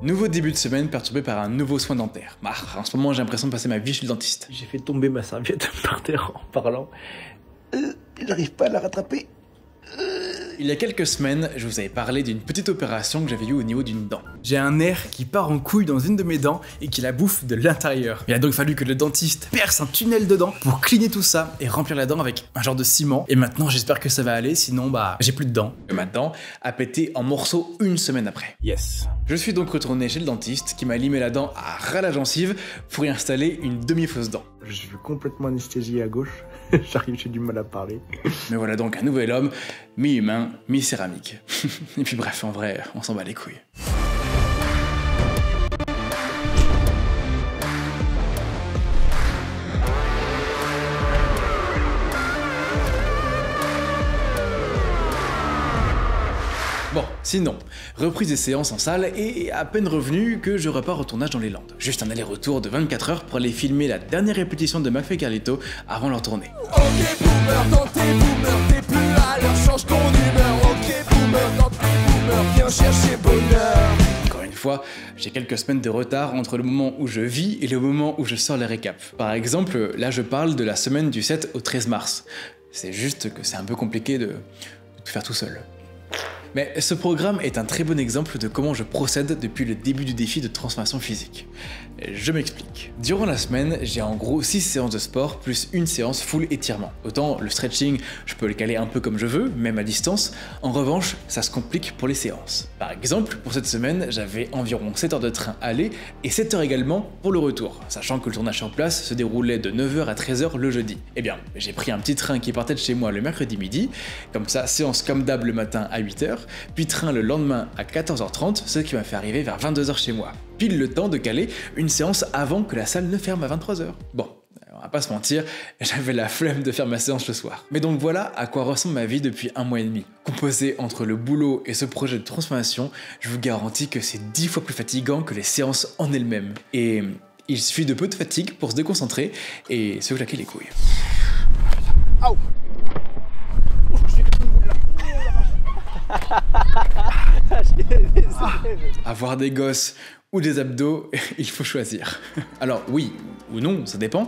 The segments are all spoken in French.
Nouveau début de semaine perturbé par un nouveau soin dentaire. En ce moment j'ai l'impression de passer ma vie chez le dentiste. J'ai fait tomber ma serviette par terre en parlant. J'arrive pas à la rattraper. Il y a quelques semaines, je vous avais parlé d'une petite opération que j'avais eue au niveau d'une dent. J'ai un nerf qui part en couille dans une de mes dents et qui la bouffe de l'intérieur. Il a donc fallu que le dentiste perce un tunnel dedans pour cligner tout ça et remplir la dent avec un genre de ciment. Et maintenant j'espère que ça va aller, sinon j'ai plus de dents. Et ma dent a pété en morceaux une semaine après. Yes. Je suis donc retourné chez le dentiste qui m'a limé la dent à ras la gencive pour y installer une demi-fausse dent. Je suis complètement anesthésié à gauche. J'ai du mal à parler. Mais voilà donc un nouvel homme, mi-humain, mi-céramique. Et puis bref, en vrai, on s'en bat les couilles. Bon, sinon, reprise des séances en salle et à peine revenu que je repars au tournage dans les Landes. Juste un aller-retour de 24 heures pour aller filmer la dernière répétition de McFly et Carlito avant leur tournée. Ok boomer, dans tes boomers, t'es plus à l'heure, change ton humeur. Ok boomer, dans tes boomers, viens chercher bonheur. Encore une fois, j'ai quelques semaines de retard entre le moment où je vis et le moment où je sors les récaps. Par exemple, là je parle de la semaine du 7 au 13 mars. C'est juste que c'est un peu compliqué de tout faire tout seul. Mais ce programme est un très bon exemple de comment je procède depuis le début du défi de transformation physique. Je m'explique. Durant la semaine, j'ai en gros 6 séances de sport plus une séance full étirement. Autant le stretching, je peux le caler un peu comme je veux, même à distance. En revanche, ça se complique pour les séances. Par exemple, pour cette semaine, j'avais environ 7 heures de train aller et 7 heures également pour le retour, sachant que le tournage sur place se déroulait de 9h à 13h le jeudi. Eh bien, j'ai pris un petit train qui partait de chez moi le mercredi midi, comme ça, séance comme d'hab le matin à 8h, puis train le lendemain à 14h30, ce qui m'a fait arriver vers 22h chez moi. Pile le temps de caler une séance avant que la salle ne ferme à 23h. Bon, on va pas se mentir, j'avais la flemme de faire ma séance le soir. Mais donc voilà à quoi ressemble ma vie depuis 1 mois et demi. Composé entre le boulot et ce projet de transformation, je vous garantis que c'est 10 fois plus fatigant que les séances en elles-mêmes. Et il suffit de peu de fatigue pour se déconcentrer et se claquer les couilles. Aouh. Avoir des gosses ou des abdos, il faut choisir. Alors oui ou non, ça dépend,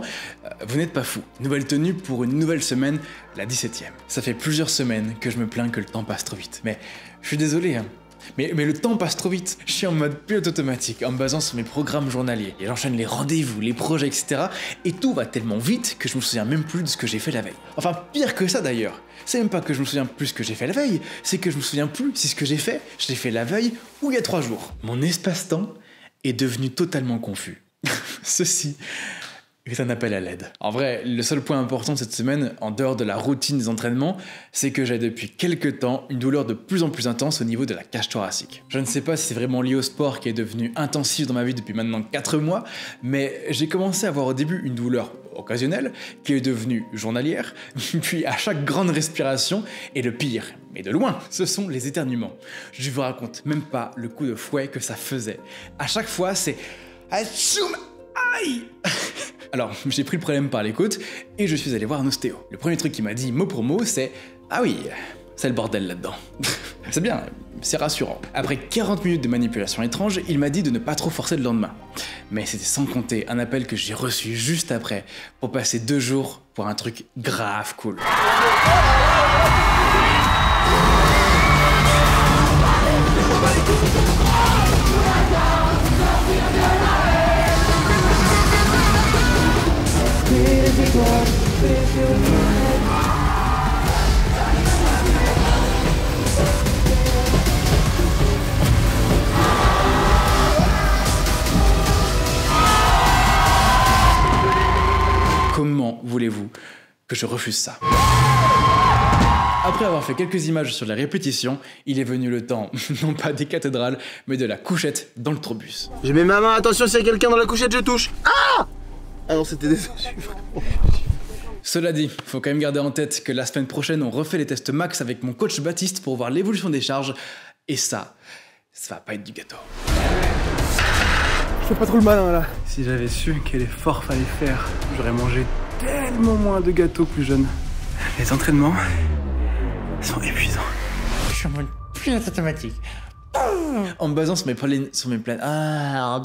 vous n'êtes pas fou. Nouvelle tenue pour une nouvelle semaine, la 17e. Ça fait plusieurs semaines que je me plains que le temps passe trop vite. Mais je suis désolé, hein. Mais le temps passe trop vite. Je suis en mode pilote automatique, en me basant sur mes programmes journaliers. Et j'enchaîne les rendez-vous, les projets, etc. Et tout va tellement vite que je me souviens même plus de ce que j'ai fait la veille. Enfin, pire que ça d'ailleurs. C'est même pas que je me souviens plus ce que j'ai fait la veille, c'est que je me souviens plus si ce que je l'ai fait la veille ou il y a 3 jours. Mon espace-temps est devenu totalement confus. Ceci est un appel à l'aide. En vrai, le seul point important de cette semaine, en dehors de la routine des entraînements, c'est que j'ai depuis quelques temps une douleur de plus en plus intense au niveau de la cage thoracique. Je ne sais pas si c'est vraiment lié au sport qui est devenu intensif dans ma vie depuis maintenant 4 mois, mais j'ai commencé à avoir au début une douleur occasionnelle qui est devenue journalière, puis à chaque grande respiration, et le pire, mais de loin, ce sont les éternuements. Je vous raconte même pas le coup de fouet que ça faisait. À chaque fois, c'est Atchoum, aïe. Alors, j'ai pris le problème par les côtes et je suis allé voir un ostéo. Le premier truc qu'il m'a dit mot pour mot, c'est « Ah oui, c'est le bordel là-dedans. » C'est bien, c'est rassurant. Après 40 minutes de manipulation étrange, il m'a dit de ne pas trop forcer le lendemain. Mais c'était sans compter un appel que j'ai reçu juste après pour passer 2 jours pour un truc grave cool. Comment voulez-vous que je refuse ça? Après avoir fait quelques images sur les répétitions, il est venu le temps, non pas des cathédrales, mais de la couchette dans le tourbus. Je mets ma main, attention, s'il y a quelqu'un dans la couchette, je touche. Ah! Ah non, c'était déçu, vraiment. Cela dit, faut quand même garder en tête que la semaine prochaine, on refait les tests max avec mon coach Baptiste pour voir l'évolution des charges, et ça va pas être du gâteau. Je fais pas trop le malin là. Si j'avais su quel effort fallait faire, j'aurais mangé tellement moins de gâteaux plus jeune. Les entraînements sont épuisants. Je suis en mode pilote automatique. En me basant sur mes pleines... Ah,